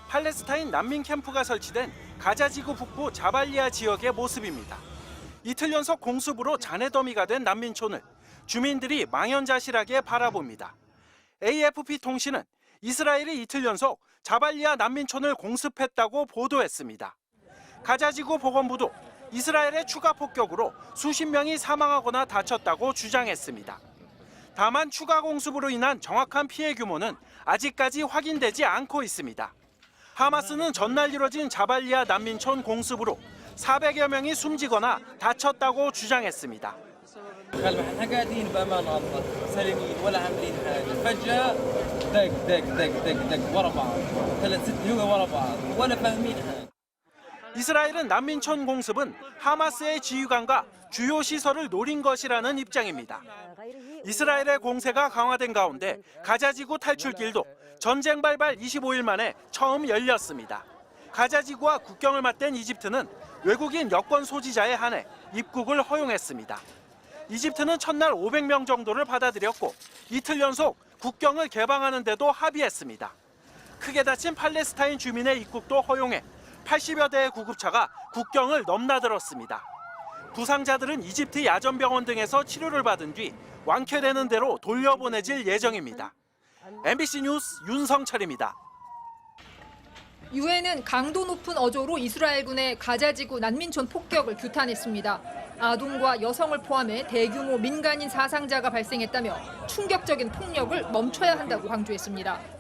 팔레스타인 난민 캠프가 설치된 가자지구 북부 자발리아 지역의 모습입니다. 이틀 연속 공습으로 잔해더미가 된 난민촌을 주민들이 망연자실하게 바라봅니다. AFP 통신은 이스라엘이 이틀 연속 자발리아 난민촌을 공습했다고 보도했습니다. 가자지구 보건부도 이스라엘의 추가 폭격으로 수십 명이 사망하거나 다쳤다고 주장했습니다. 다만 추가 공습으로 인한 정확한 피해 규모는 아직까지 확인되지 않고 있습니다. 하마스는 전날 이뤄진 자발리아 난민촌 공습으로 400여 명이 숨지거나 다쳤다고 주장했습니다. 이스라엘은 난민촌 공습은 하마스의 지휘관과 주요 시설을 노린 것이라는 입장입니다. 이스라엘의 공세가 강화된 가운데 가자지구 탈출길도 전쟁 발발 25일 만에 처음 열렸습니다. 가자지구와 국경을 맞댄 이집트는 외국인 여권 소지자에 한해 입국을 허용했습니다. 이집트는 첫날 500명 정도를 받아들였고 이틀 연속 국경을 개방하는 데도 합의했습니다. 크게 다친 팔레스타인 주민의 입국도 허용해 80여 대의 구급차가 국경을 넘나들었습니다. 부상자들은 이집트 야전병원 등에서 치료를 받은 뒤 완쾌되는 대로 돌려보내질 예정입니다. MBC 뉴스 윤성철입니다. 유엔은 강도 높은 어조로 이스라엘군의 가자지구 난민촌 폭격을 규탄했습니다. 아동과 여성을 포함해 대규모 민간인 사상자가 발생했다며 충격적인 폭력을 멈춰야 한다고 강조했습니다.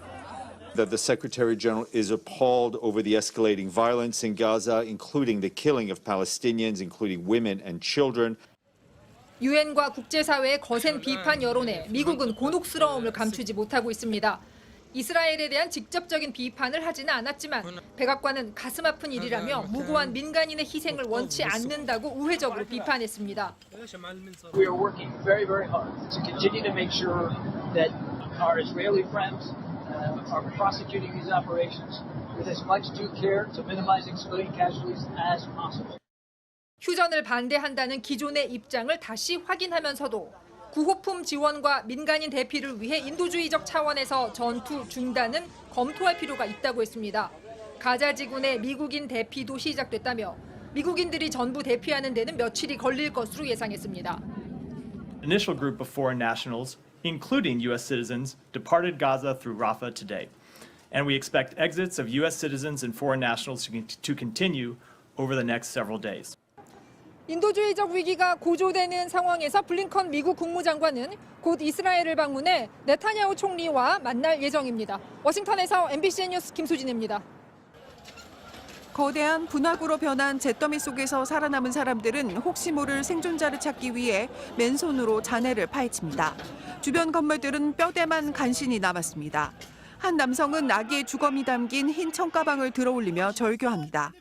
That the Secretary General is appalled over the escalating violence in Gaza, including the killing of Palestinians, including women and children. 유엔과 국제사회의 거센 비판 여론에 미국은 곤혹스러움을 감추지 못하고 있습니다. 이스라엘에 대한 직접적인 비판을 하지는 않았지만 백악관은 가슴 아픈 일이라며 무고한 민간인의 희생을 원치 않는다고 우회적으로 비판했습니다. We are working very, very hard to continue to make sure that our Israeli friends are prosecuting these operations with as much due care to minimizing civilian casualties as possible. 휴전을 반대한다는 기존의 입장을 다시 확인하면서도 구호품 지원과 민간인 대피를 위해 인도주의적 차원에서 전투 중단은 검토할 필요가 있다고 했습니다. 가자지구 내 미국인 대피도 시작됐다며 미국인들이 전부 대피하는 데는 며칠이 걸릴 것으로 예상했습니다. Initial group of foreign nationals, including U.S. citizens, departed Gaza through Rafah today, and we expect exits of U.S. citizens and foreign nationals to continue over the next several days. 인도주의적 위기가 고조되는 상황에서 블링컨 미국 국무장관은 곧 이스라엘을 방문해 네타냐후 총리와 만날 예정입니다. 워싱턴에서 MBC 뉴스 김수진입니다. 거대한 분화구로 변한 잿더미 속에서 살아남은 사람들은 혹시 모를 생존자를 찾기 위해 맨손으로 잔해를 파헤칩니다. 주변 건물들은 뼈대만 간신히 남았습니다. 한 남성은 아기의 주검이 담긴 흰 청가방을 들어올리며 절규합니다.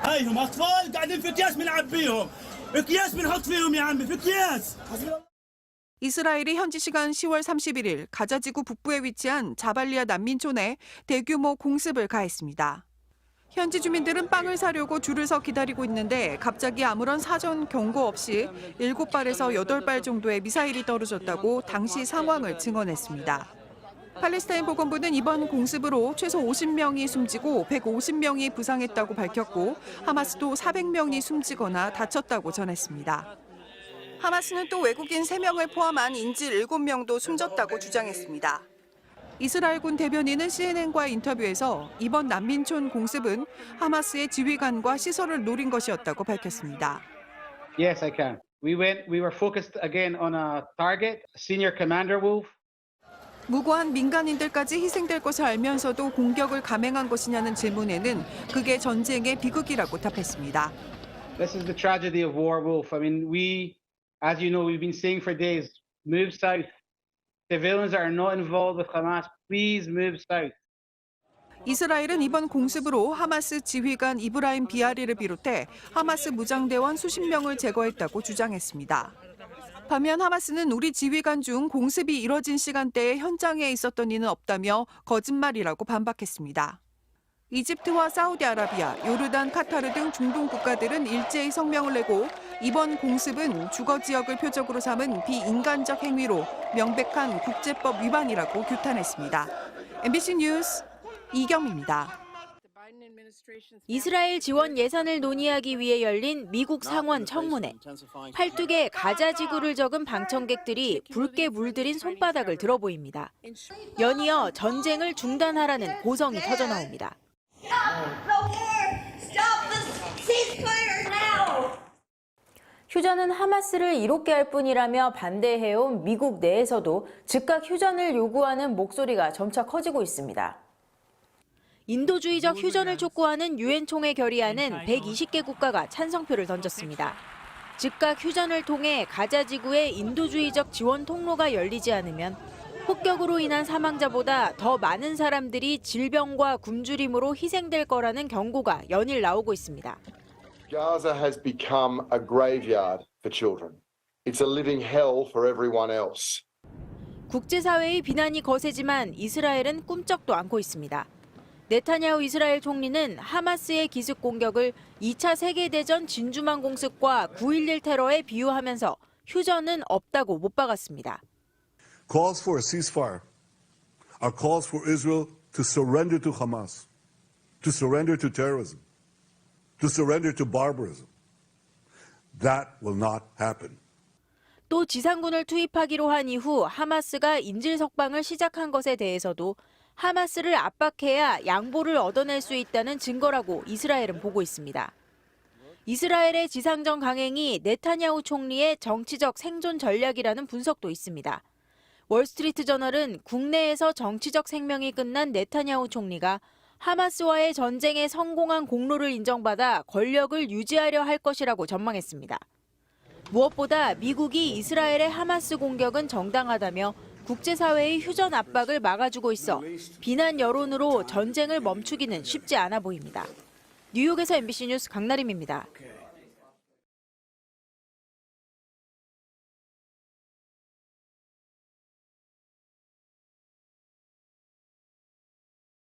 هايهم اطفال قاعدين في اكياس بنلعب فيهم اكياس بنحط فيهم يا عمي في اكياس. 이스라엘이 현지 시간 10월 31일 가자지구 북부에 위치한 자발리아 난민촌에 대규모 공습을 가했습니다. 현지 주민들은 빵을 사려고 줄을 서 기다리고 있는데 갑자기 아무런 사전 경고 없이 7발에서 8발 정도의 미사일이 떨어졌다고 당시 상황을 증언했습니다. 팔레스타인 보건부는 이번 공습으로 최소 50명이 숨지고 150명이 부상했다고 밝혔고 하마스도 400명이 숨지거나 다쳤다고 전했습니다. 하마스는 또 외국인 3명을 포함한 인질 7명도 숨졌다고 주장했습니다. 이스라엘군 대변인은 CNN과의 인터뷰에서 이번 난민촌 공습은 하마스의 지휘관과 시설을 노린 것이었다고 밝혔습니다. Yes, I can. We were focused again on a target, Senior Commander Wolf. 무고한 민간인들까지 희생될 것을 알면서도 공격을 감행한 것이냐는 질문에는 그게 전쟁의 비극이라고 답했습니다. This is the tragedy of war, Wolf. I mean, as you know, we've been saying for days, move south. Civilians that are not involved with Hamas, please move south. 이스라엘은 이번 공습으로 하마스 지휘관 이브라임 비아리를 비롯해 하마스 무장대원 수십 명을 제거했다고 주장했습니다. 반면 하마스는 우리 지휘관 중 공습이 이뤄진 시간대에 현장에 있었던 이는 없다며 거짓말이라고 반박했습니다. 이집트와 사우디아라비아, 요르단, 카타르 등 중동 국가들은 일제히 성명을 내고 이번 공습은 주거 지역을 표적으로 삼은 비인간적 행위로 명백한 국제법 위반이라고 규탄했습니다. MBC 뉴스 이경미입니다. 이스라엘 지원 예산을 논의하기 위해 열린 미국 상원 청문회. 82개 가자 지구를 적은 방청객들이 붉게 물들인 손바닥을 들어 보입니다. 연이어 전쟁을 중단하라는 고성이 터져나옵니다. 휴전은 하마스를 이롭게 할 뿐이라며 반대해온 미국 내에서도 즉각 휴전을 요구하는 목소리가 점차 커지고 있습니다. 인도주의적 휴전을 촉구하는 유엔 총회 결의안은 120개 국가가 찬성표를 던졌습니다. 즉각 휴전을 통해 가자 지구의 인도주의적 지원 통로가 열리지 않으면 폭격으로 인한 사망자보다 더 많은 사람들이 질병과 굶주림으로 희생될 거라는 경고가 연일 나오고 있습니다. Gaza has become a graveyard for children. It's a living hell for everyone else. 국제사회의 비난이 거세지만 이스라엘은 꿈쩍도 않고 있습니다. 네타냐후 이스라엘 총리는 하마스의 기습 공격을 2차 세계대전 진주만 공습과 9.11 테러에 비유하면서 휴전은 없다고 못 박았습니다. Calls for a ceasefire are calls for Israel to surrender to Hamas, to surrender to terrorism, to surrender to barbarism. That will not happen. 또 지상군을 투입하기로 한 이후 하마스가 인질 석방을 시작한 것에 대해서도 하마스를 압박해야 양보를 얻어낼 수 있다는 증거라고 이스라엘은 보고 있습니다. 이스라엘의 지상전 강행이 네타냐후 총리의 정치적 생존 전략이라는 분석도 있습니다. 월스트리트 저널은 국내에서 정치적 생명이 끝난 네타냐후 총리가 하마스와의 전쟁에 성공한 공로를 인정받아 권력을 유지하려 할 것이라고 전망했습니다. 무엇보다 미국이 이스라엘의 하마스 공격은 정당하다며 국제사회의 휴전 압박을 막아주고 있어 비난 여론으로 전쟁을 멈추기는 쉽지 않아 보입니다. 뉴욕에서 MBC 뉴스 강나림입니다.